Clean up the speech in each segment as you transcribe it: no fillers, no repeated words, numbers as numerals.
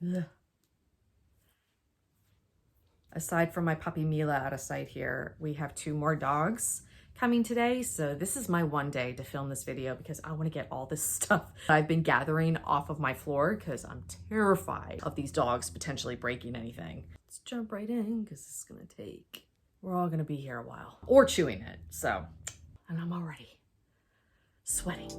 Ugh. Aside from my puppy Mila out of sight here, we have 2 more dogs coming today. So this is my one day to film this video because I want to get all this stuff I've been gathering off of my floor because I'm terrified of these dogs potentially breaking anything. Let's jump right in because this is going to take, we're all going to be here a while or chewing it. So, and I'm already sweating.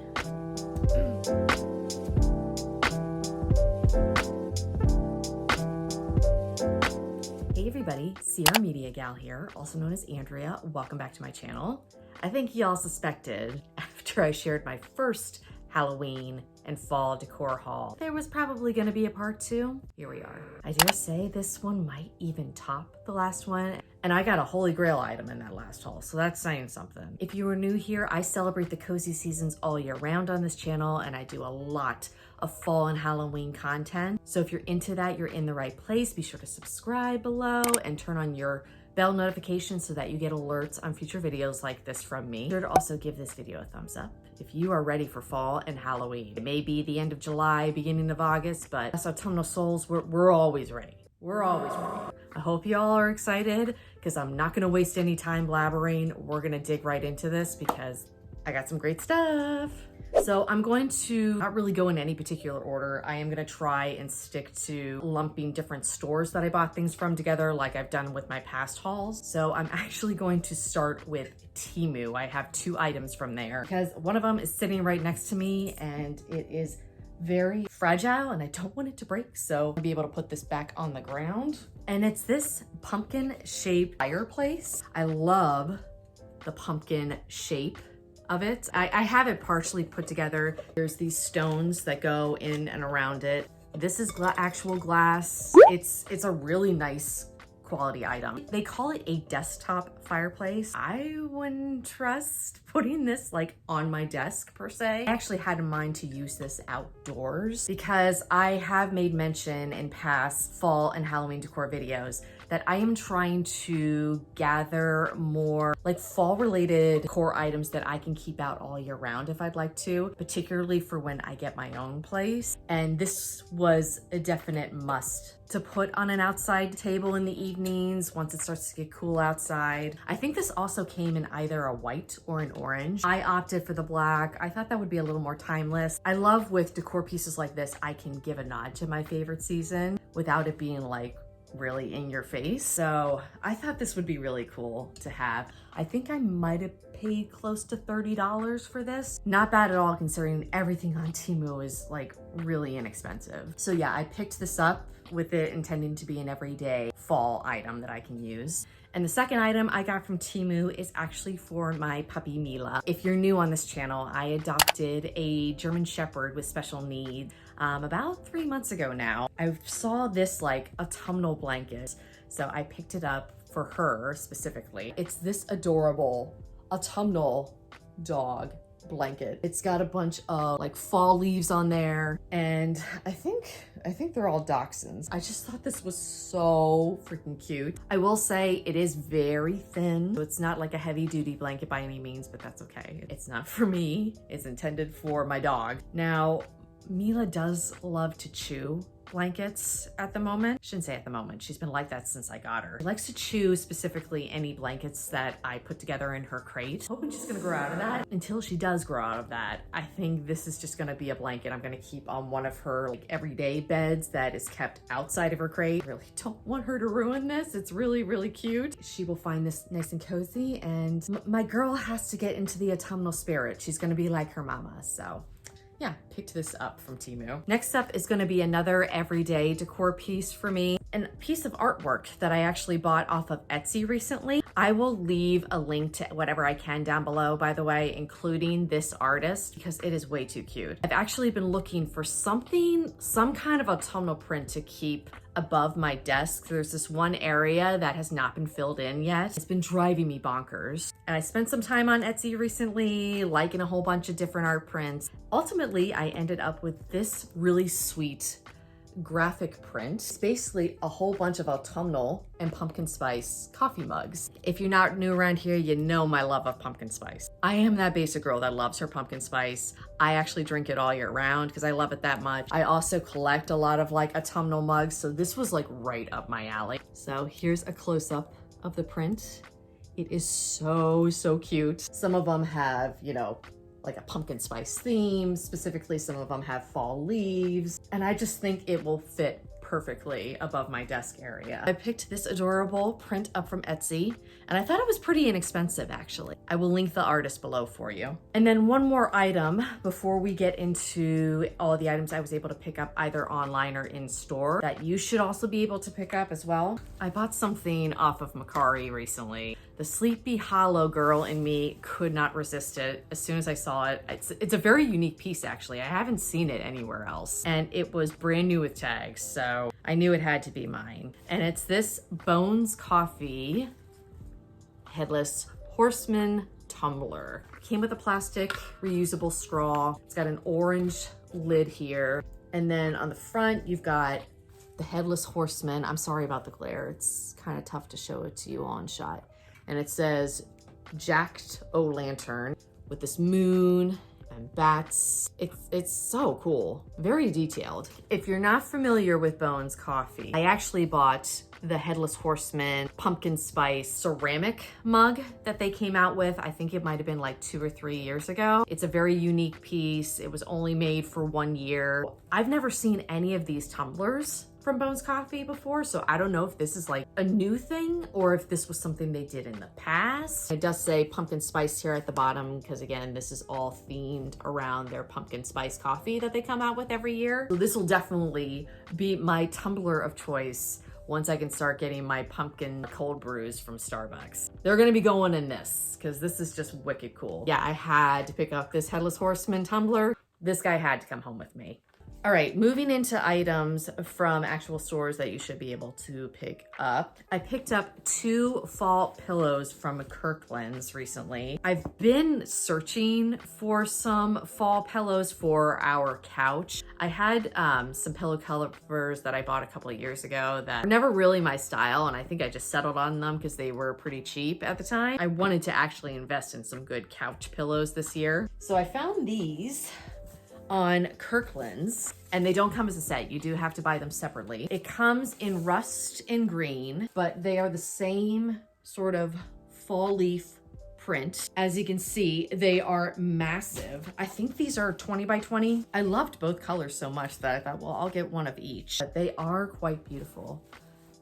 Hey everybody, Sierra Media Gal here, also known as Andrea. Welcome back to my channel. I think y'all suspected after I shared my first Halloween and fall decor haul, there was probably gonna be a part 2. Here we are. I dare say this one might even top the last one. And I got a holy grail item in that last haul, so that's saying something. If you are new here, I celebrate the cozy seasons all year round on this channel, and I do a lot of fall and Halloween content. So if you're into that, you're in the right place. Be sure to subscribe below and turn on your bell notifications so that you get alerts on future videos like this from me. Be sure to also give this video a thumbs up if you are ready for fall and Halloween. It may be the end of July, beginning of August, but us autumnal souls, we're always ready. We're always ready. I hope y'all are excited because I'm not gonna waste any time blabbering. We're gonna dig right into this because I got some great stuff. So I'm going to not really go in any particular order. I am gonna try and stick to lumping different stores that I bought things from together like I've done with my past hauls. So I'm actually going to start with Temu. I have 2 items from there because one of them is sitting right next to me and it is very fragile and I don't want it to break. So I'll be able to put this back on the ground. And it's this pumpkin shaped fireplace. I love the pumpkin shape of it. I have it partially put together. There's these stones that go in and around it. This is actual glass. It's a really nice quality item. They call it a desktop fireplace. I wouldn't trust putting this like on my desk per se. I actually had in mind to use this outdoors because I have made mention in past fall and Halloween decor videos that I am trying to gather more like fall related decor items that I can keep out all year round if I'd like to, particularly for when I get my own place. And this was a definite must to put on an outside table in the evenings once it starts to get cool outside. I think this also came in either a white or an orange. I opted for the black. I thought that would be a little more timeless. I love with decor pieces like this, I can give a nod to my favorite season without it being like really in your face. So I thought this would be really cool to have. I think I might have paid close to $30 for this. Not bad at all considering everything on Temu is like really inexpensive. So yeah, I picked this up with it intending to be an everyday fall item that I can use. And the second item I got from Temu is actually for my puppy Mila. If you're new on this channel, I adopted a German Shepherd with special needs about 3 months ago now. I saw this like autumnal blanket, so I picked it up for her specifically. It's this adorable autumnal dog blanket. It's got a bunch of like fall leaves on there, and I think they're all dachshunds. I just thought this was so freaking cute. I will say it is very thin, so it's not like a heavy duty blanket by any means, but that's okay. It's not for me. It's intended for my dog. Now, Mila does love to chew blankets at the moment. Shouldn't say at the moment. She's been like that since I got her. She likes to chew specifically any blankets that I put together in her crate. Hoping she's gonna grow out of that. Until she does grow out of that, I think this is just gonna be a blanket I'm gonna keep on one of her like everyday beds that is kept outside of her crate. I really don't want her to ruin this. It's really, really cute. She will find this nice and cozy, and my girl has to get into the autumnal spirit. She's gonna be like her mama, so yeah, picked this up from Temu. Next up is gonna be another everyday decor piece for me, and a piece of artwork that I actually bought off of Etsy recently. I will leave a link to whatever I can down below, by the way, including this artist, because it is way too cute. I've actually been looking for some kind of autumnal print to keep above my desk. There's this one area that has not been filled in yet. It's been driving me bonkers. And I spent some time on Etsy recently, liking a whole bunch of different art prints. Ultimately, I ended up with this really sweet graphic print. It's basically a whole bunch of autumnal and pumpkin spice coffee mugs. If you're not new around here, you know my love of pumpkin spice. I am that basic girl that loves her pumpkin spice. I actually drink it all year round because I love it that much. I also collect a lot of like autumnal mugs, so this was like right up my alley. So here's a close-up of the print. It is so, so cute. Some of them have, you know, like a pumpkin spice theme. Specifically, some of them have fall leaves. And I just think it will fit perfectly above my desk area. I picked this adorable print up from Etsy, and I thought it was pretty inexpensive actually. I will link the artist below for you. And then one more item before we get into all the items I was able to pick up either online or in store that you should also be able to pick up as well. I bought something off of Mercari recently. The Sleepy Hollow girl in me could not resist it as soon as I saw it. It's a very unique piece actually. I haven't seen it anywhere else. And it was brand new with tags, so I knew it had to be mine. And it's this Bones Coffee Headless Horseman Tumbler. Came with a plastic reusable straw. It's got an orange lid here. And then on the front, you've got the Headless Horseman. I'm sorry about the glare. It's kind of tough to show it to you on shot. And it says Jacked O-Lantern with this moon and bats. It's so cool, very detailed. If you're not familiar with Bones Coffee, I actually bought the Headless Horseman pumpkin spice ceramic mug that they came out with. I think it might have been like 2 or 3 years ago. It's a very unique piece. It was only made for 1 year. I've never seen any of these tumblers from Bones Coffee before, so I don't know if this is like a new thing or if this was something they did in the past. It does say pumpkin spice here at the bottom because again, this is all themed around their pumpkin spice coffee that they come out with every year. So this will definitely be my tumbler of choice once I can start getting my pumpkin cold brews from Starbucks. They're gonna be going in this because this is just wicked cool. Yeah, I had to pick up this Headless Horseman tumbler. This guy had to come home with me. All right, moving into items from actual stores that you should be able to pick up. I picked up 2 fall pillows from Kirklands recently. I've been searching for some fall pillows for our couch. I had some pillow covers that I bought a couple of years ago that were never really my style, and I think I just settled on them because they were pretty cheap at the time. I wanted to actually invest in some good couch pillows this year. So I found these on Kirklands, and they don't come as a set. You do have to buy them separately. It comes in rust and green, but they are the same sort of fall leaf print. As you can see, they are massive. I think these are 20 by 20. I loved both colors so much that I thought, well, I'll get one of each. But they are quite beautiful.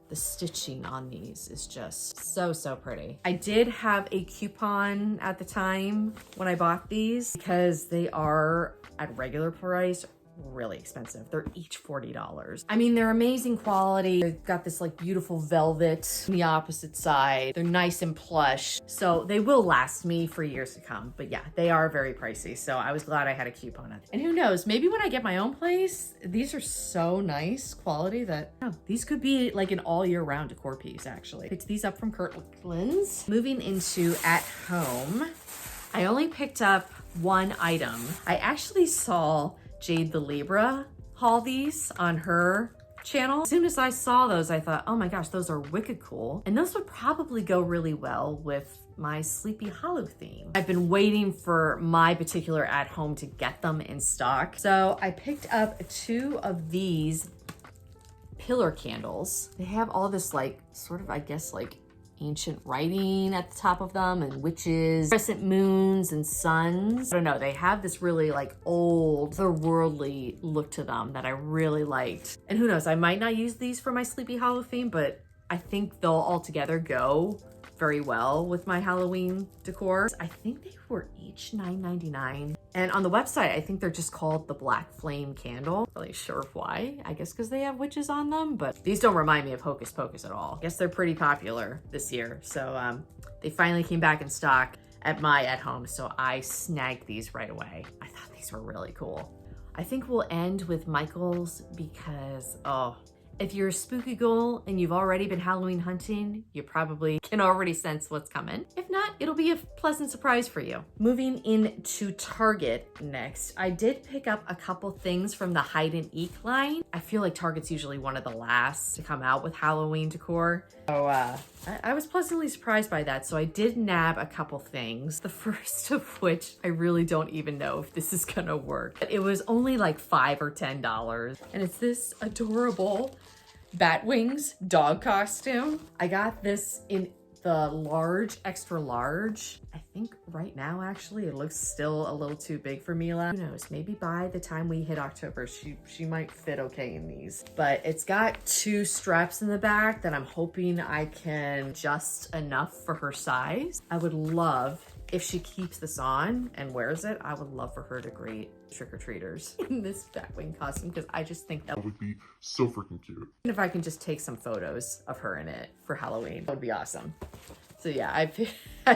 The stitching on these is just so, so pretty. I did have a coupon at the time when I bought these because they are at regular price really expensive. They're each $40. I mean, they're amazing quality. They've got this like beautiful velvet on the opposite side. They're nice and plush. So they will last me for years to come. But yeah, they are very pricey. So I was glad I had a coupon on it. And who knows, maybe when I get my own place, these are so nice quality that these could be like an all year round decor piece actually. Picked these up from Kirklands. Moving into at home, I only picked up one item. I actually saw Jade the Libra haul these on her channel. As soon as I saw those, I thought, oh my gosh, those are wicked cool. And those would probably go really well with my Sleepy Hollow theme. I've been waiting for my particular at home to get them in stock. So I picked up 2 of these pillar candles. They have all this like, sort of, I guess like ancient writing at the top of them and witches, crescent moons and suns. I don't know, they have this really like old, otherworldly look to them that I really liked. And who knows, I might not use these for my Sleepy Hollow theme, but I think they'll all together go very well with my Halloween decor. I think they were each $9.99. And on the website, I think they're just called the Black Flame Candle. Not really sure why. I guess because they have witches on them, but these don't remind me of Hocus Pocus at all. I guess they're pretty popular this year. So they finally came back in stock at my at home. So I snagged these right away. I thought these were really cool. I think we'll end with Michael's because, if you're a spooky ghoul and you've already been Halloween hunting, you probably can already sense what's coming. If not, it'll be a pleasant surprise for you. Moving into Target next, I did pick up a couple things from the Hide and Eek line. I feel like Target's usually one of the last to come out with Halloween decor. So I was pleasantly surprised by that. So I did nab a couple things. The first of which I really don't even know if this is gonna work. It was only like $5 or $10. And it's this adorable Batwings dog costume. I got this in the large, extra large. I think right now, actually, it looks still a little too big for Mila. Who knows, maybe by the time we hit October, she might fit okay in these. But it's got 2 straps in the back that I'm hoping I can adjust enough for her size. I would love, if she keeps this on and wears it, I would love for her to greet trick-or-treaters in this Batwing costume, because I just think that would be so freaking cute. And if I can just take some photos of her in it for Halloween, that would be awesome. So yeah, I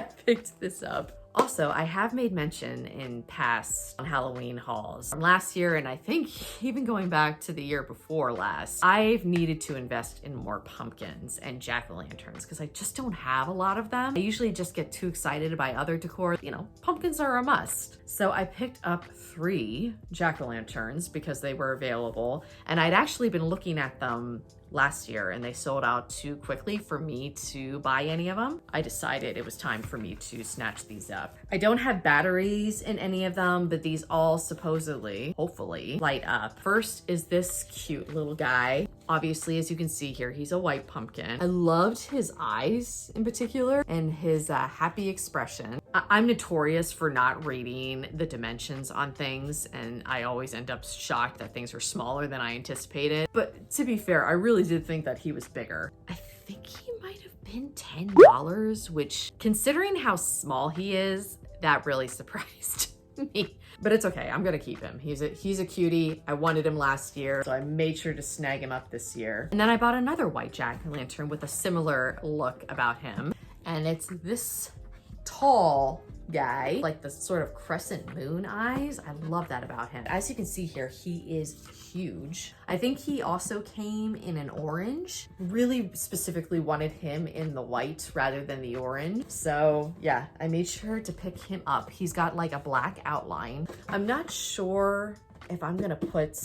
picked this up. Also, I have made mention in past Halloween hauls from last year, and I think even going back to the year before last, I've needed to invest in more pumpkins and jack-o'-lanterns because I just don't have a lot of them. I usually just get too excited by other decor. You know, pumpkins are a must. So I picked up 3 jack-o'-lanterns because they were available, and I'd actually been looking at them last year and they sold out too quickly for me to buy any of them. I decided it was time for me to snatch these up. I don't have batteries in any of them, but these all supposedly, hopefully, light up. First is this cute little guy. Obviously, as you can see here, he's a white pumpkin. I loved his eyes in particular and his happy expression. I'm notorious for not reading the dimensions on things, and I always end up shocked that things are smaller than I anticipated. But to be fair, I really did think that he was bigger. I think he might have been $10, which, considering how small he is, that really surprised me. But it's okay, I'm gonna keep him. He's a cutie. I wanted him last year, so I made sure to snag him up this year. And then I bought another white jack-o'-lantern with a similar look about him. And it's this tall guy, like the sort of crescent moon eyes. I love that about him. As you can see here, he is huge. I think he also came in an orange. Really specifically wanted him in the white rather than the orange. So yeah, I made sure to pick him up. He's got like a black outline. I'm not sure if I'm gonna put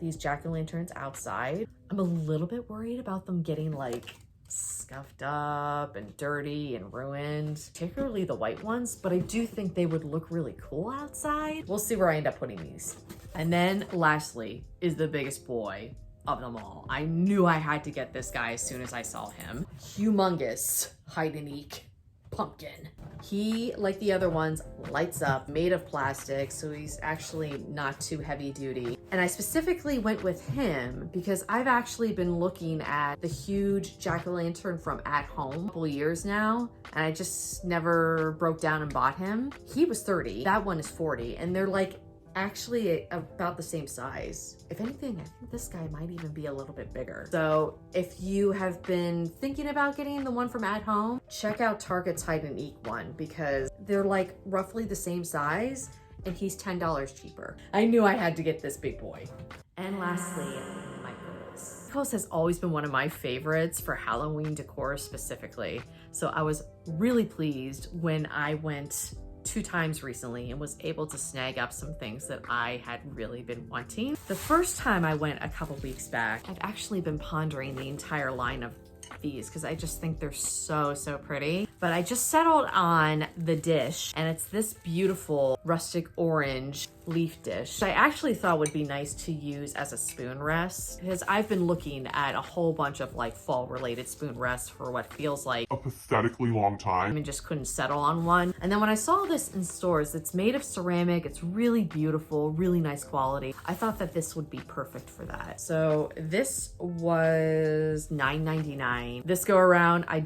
these jack-o'-lanterns outside. I'm a little bit worried about them getting like scuffed up and dirty and ruined, particularly the white ones, but I do think they would look really cool outside. We'll see where I end up putting these. And then lastly is the biggest boy of them all. I knew I had to get this guy as soon as I saw him. Humongous Hide and Eek pumpkin. He, like the other ones, lights up, made of plastic, so he's actually not too heavy duty. And I specifically went with him because I've actually been looking at the huge jack-o'-lantern from At Home a couple years now, and I just never broke down and bought him. He was 30, that one is 40, and they're like actually about the same size. If anything, I think this guy might even be a little bit bigger. So if you have been thinking about getting the one from At Home, check out Target's Hide and Eek one because they're like roughly the same size and he's $10 cheaper. I knew I had to get this big boy. And lastly, Michaels has always been one of my favorites for Halloween decor specifically. So I was really pleased when I went 2 times recently and was able to snag up some things that I had really been wanting. The first time I went a couple weeks back, I've actually been pondering the entire line of these because I just think they're so pretty. But I just settled on the dish, and it's this beautiful rustic orange leaf dish I actually thought would be nice to use as a spoon rest, because I've been looking at a whole bunch of like fall related spoon rests for what feels like a pathetically long time and just couldn't settle on one. And then when I saw this in stores, it's made of ceramic, it's really beautiful, really nice quality. I thought that this would be perfect for that. So this was $9.99. This go around, I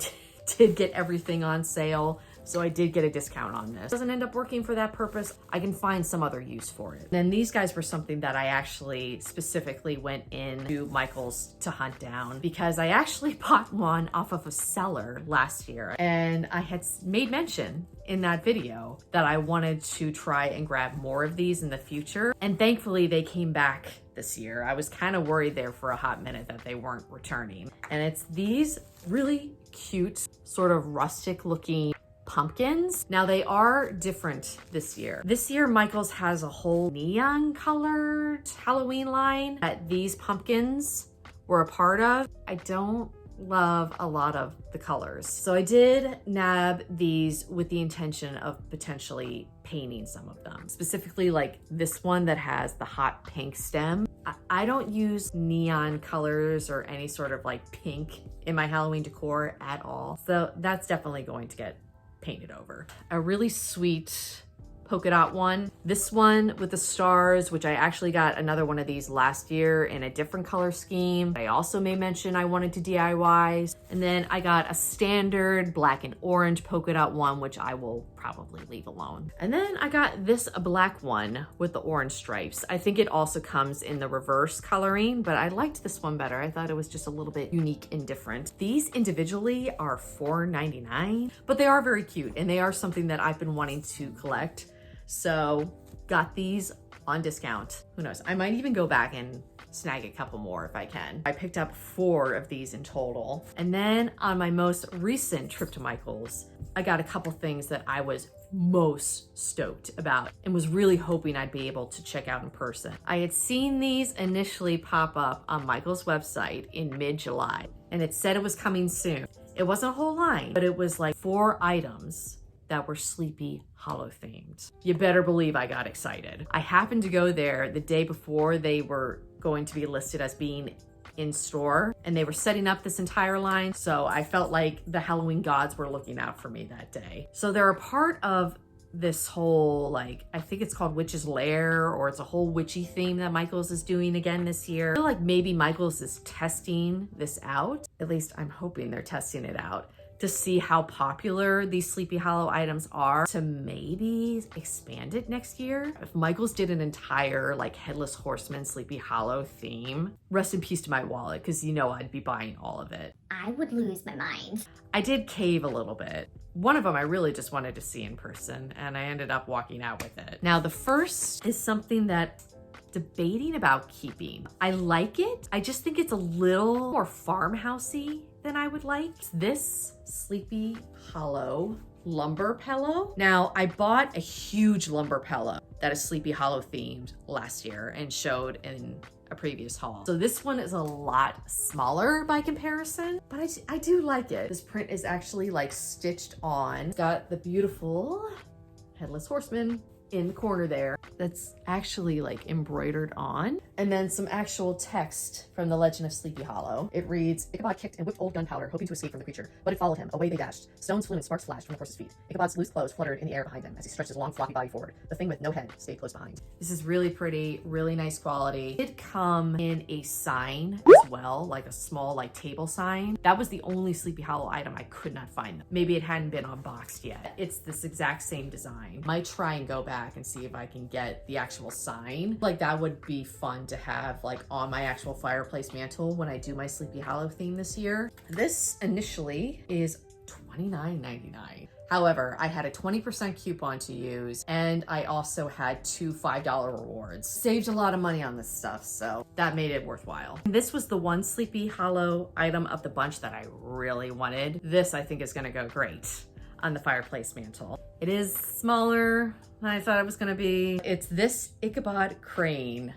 did get everything on sale, so I did get a discount on this. Doesn't end up working for that purpose. I can find some other use for it. Then these guys were something that I actually specifically went into Michael's to hunt down because I actually bought one off of a seller last year, and I had made mention in that video that I wanted to try and grab more of these in the future, and thankfully they came back this year. I was kind of worried there for a hot minute that they weren't returning. And it's these really cute, sort of rustic looking pumpkins. Now they are different this year. This year, Michaels has a whole neon colored Halloween line that these pumpkins were a part of. I don't love a lot of the colors. So I did nab these with the intention of potentially painting some of them. Specifically like this one that has the hot pink stem. I don't use neon colors or any sort of like pink in my Halloween decor at all. So that's definitely going to get painted over. A really sweet polka dot one. This one with the stars, which I actually got another one of these last year in a different color scheme. I also may mention I wanted to DIY. And then I got a standard black and orange polka dot one, which I will probably leave alone. And then I got this black one with the orange stripes. I think it also comes in the reverse coloring, but I liked this one better. I thought it was just a little bit unique and different. These individually are $4.99, but they are very cute and they are something that I've been wanting to collect. So got these on discount. Who knows? I might even go back and snag a couple more if I can. I picked up 4 of these in total. And then on my most recent trip to Michael's, I got a couple things that I was most stoked about and was really hoping I'd be able to check out in person. I had seen these initially pop up on Michael's website in mid-July, and it said it was coming soon. It wasn't a whole line, but it was like 4 items that were Sleepy Hollow themed. You better believe I got excited. I happened to go there the day before they were going to be listed as being in store, and they were setting up this entire line. So I felt like the Halloween gods were looking out for me that day. So they're a part of this whole, like, I think it's called Witch's Lair, or it's a whole witchy theme that Michael's is doing again this year. I feel like maybe Michael's is testing this out. At least I'm hoping they're testing it out to see how popular these Sleepy Hollow items are, to maybe expand it next year. If Michael's did an entire like Headless Horseman Sleepy Hollow theme, rest in peace to my wallet, because you know I'd be buying all of it. I would lose my mind. I did cave a little bit. One of them I really just wanted to see in person, and I ended up walking out with it. Now the first is something that debating about keeping. I like it. I just think it's a little more farmhousey than I would like. This Sleepy Hollow lumber pillow. Now I bought a huge lumber pillow that is Sleepy Hollow themed last year and showed in a previous haul. So this one is a lot smaller by comparison, but I do like it. This print is actually like stitched on. It's got the beautiful Headless Horseman in the corner there that's actually like embroidered on, and then some actual text from the Legend of Sleepy Hollow. It reads, Ichabod kicked and whipped old gunpowder, hoping to escape from the creature, but it followed him. Away they dashed. Stones flew and sparks flashed from the horse's feet. Ichabod's loose clothes fluttered in the air behind him as he stretched his long floppy body forward. The thing with no head stayed close behind. This is really pretty, really nice quality. It did come in a sign as well, like a small like table sign. That was the only Sleepy Hollow item I could not find. Maybe it hadn't been unboxed yet. It's this exact same design. Might try and go back and see if I can get the actual sign. Like that would be fun to have like on my actual fireplace mantle when I do my Sleepy Hollow theme this year. This initially is $29.99. However, I had a 20% coupon to use, and I also had 2 $5 rewards. Saved a lot of money on this stuff, so that made it worthwhile. And this was the one Sleepy Hollow item of the bunch that I really wanted. This I think is gonna go great on the fireplace mantle. It is smaller than I thought it was gonna be. It's this Ichabod Crane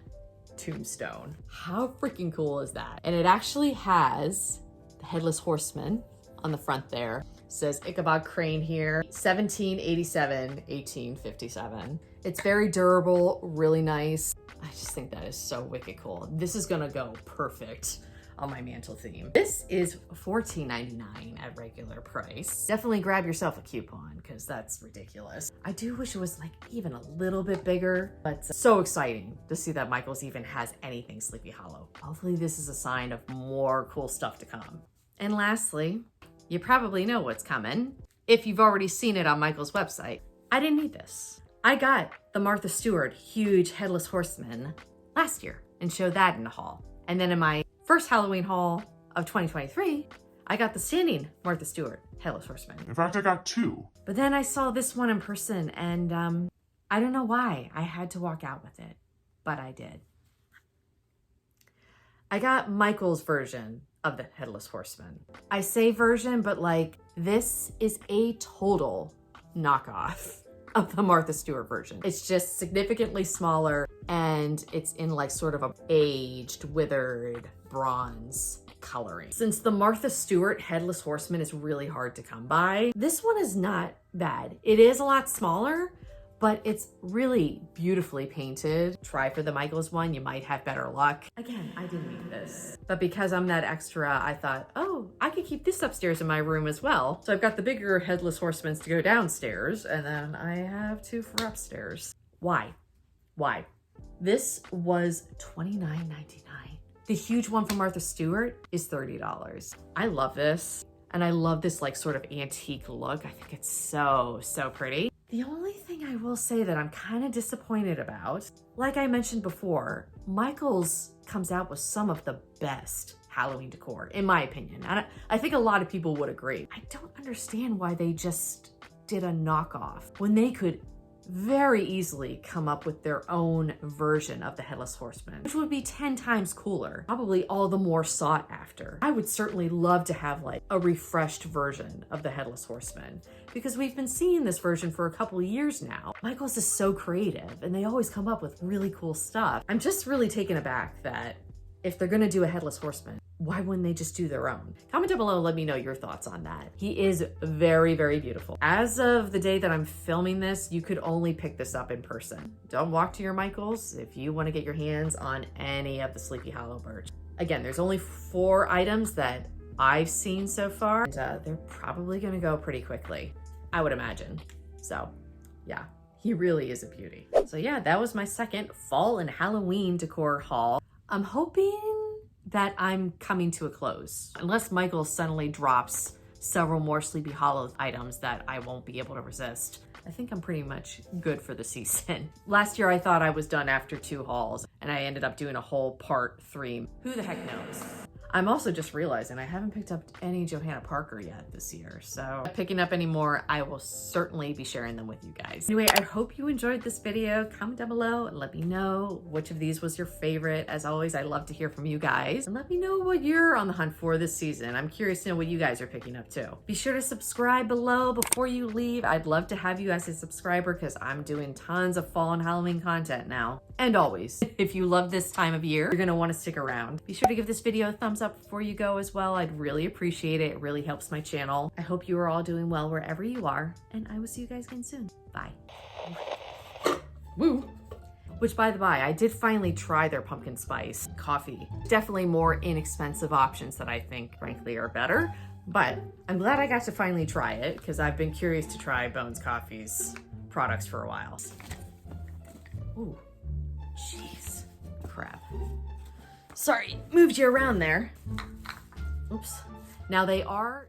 Tombstone. How freaking cool is that? And it actually has the Headless Horseman on the front there. It says Ichabod Crane here, 1787, 1857. It's very durable, really nice. I just think that is so wicked cool. This is gonna go perfect on my mantle theme. This is $14.99 at regular price. Definitely grab yourself a coupon because that's ridiculous. I do wish it was like even a little bit bigger, but so exciting to see that Michael's even has anything Sleepy Hollow. Hopefully this is a sign of more cool stuff to come. And lastly, you probably know what's coming if you've already seen it on Michael's website. I didn't need this. I got the Martha Stewart huge Headless Horseman last year and showed that in the haul. And then in my first Halloween haul of 2023, I got the standing Martha Stewart Headless Horseman. In fact, I got 2. But then I saw this one in person, and I don't know why I had to walk out with it, but I did. I got Michael's version of the Headless Horseman. I say version, but like this is a total knockoff of the Martha Stewart version. It's just significantly smaller and it's in like sort of a aged, withered bronze coloring. Since the Martha Stewart Headless Horseman is really hard to come by, this one is not bad. It is a lot smaller, but it's really beautifully painted. Try for the Michaels one, you might have better luck. Again, I didn't need this, but because I'm that extra, I thought, oh, I could keep this upstairs in my room as well. So I've got the bigger Headless Horsemans to go downstairs, and then I have two for upstairs. Why? This was $29.99. The huge one from Martha Stewart is $30. I love this. And I love this like sort of antique look. I think it's so pretty. The only thing I will say that I'm kind of disappointed about, like I mentioned before, Michaels comes out with some of the best Halloween decor, in my opinion. And I think a lot of people would agree. I don't understand why they just did a knockoff when they could very easily come up with their own version of the Headless Horseman, which would be 10 times cooler, probably all the more sought after. I would certainly love to have like a refreshed version of the Headless Horseman because we've been seeing this version for a couple of years now. Michaels is so creative and they always come up with really cool stuff. I'm just really taken aback that if they're gonna do a Headless Horseman, why wouldn't they just do their own? Comment down below and let me know your thoughts on that. He is very beautiful. As of the day that I'm filming this, you could only pick this up in person. Don't walk to your Michaels if you want to get your hands on any of the Sleepy Hollow merch. Again, there's only 4 items that I've seen so far, and they're probably gonna go pretty quickly, I would imagine. So yeah, he really is a beauty. So yeah, that was my second fall and Halloween decor haul. I'm hoping that I'm coming to a close. Unless Michael suddenly drops several more Sleepy Hollow items that I won't be able to resist, I think I'm pretty much good for the season. Last year I thought I was done after 2 hauls and I ended up doing a whole part 3. Who the heck knows? I'm also just realizing I haven't picked up any Johanna Parker yet this year, so picking up any more, I will certainly be sharing them with you guys. Anyway, I hope you enjoyed this video. Comment down below and let me know which of these was your favorite. As always, I love to hear from you guys, and let me know what you're on the hunt for this season. I'm curious to know what you guys are picking up too. Be sure to subscribe below before you leave. I'd love to have you as a subscriber because I'm doing tons of fall and Halloween content now. And always, if you love this time of year, you're gonna want to stick around. Be sure to give this video a thumbs up before you go as well. I'd really appreciate it. It really helps my channel. I hope you are all doing well wherever you are, and I will see you guys again soon. Bye. Woo! Which, by the by, I did finally try their pumpkin spice coffee. Definitely more inexpensive options that I think, frankly, are better. But I'm glad I got to finally try it because I've been curious to try Bones Coffee's products for a while. Ooh. Jeez, crap. Sorry, moved you around there. Oops. Now they are